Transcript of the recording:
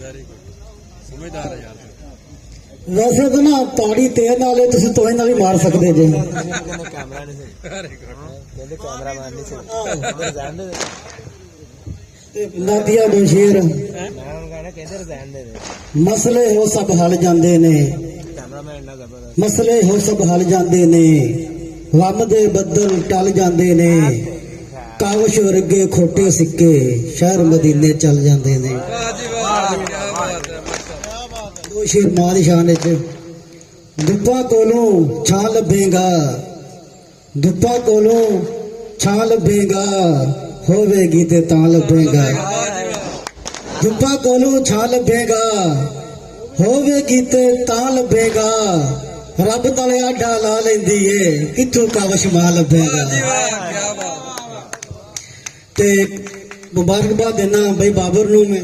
ਸਮਝਦਾਰ ਹੈ ਯਾਰ वैसे तो ना ताड़ी तेज नाले तुसी तोहे नाल भी मार सकते जे कैमरा नहीं से कहते कैमरा मैन नहीं से रिजाइन दे ते लातिया दो शेर मैं उन्होंने कहना कहते रिजाइन दे मसले हो सब हल जांदे ने कैमरा मैन ना जबरदस्त मसले हो सब हल जांदे ने वम दे बदल टल जांदे ने कावश वर्गे खोटे सिक्के शहर मदीने चल जांदे ने ਵਾਹ ਜੀ ਵਾਹ ਕੀ ਬਾਤ ਹੈ दो शेर मां दी शान विच दुप्पा कोलों छां लभेगा दुप्पा कोलों छां लभेगा होवेगी ते तां लभेगा दुप्पा कोलों छां लभेगा होवेगी ते तां लभेगा रब तले आडा ला लैंदी है किथों कावश मां लभेगा ਕੀ ਬਾਤ ते मुबारकबाद देना भाई बाबर नूं मैं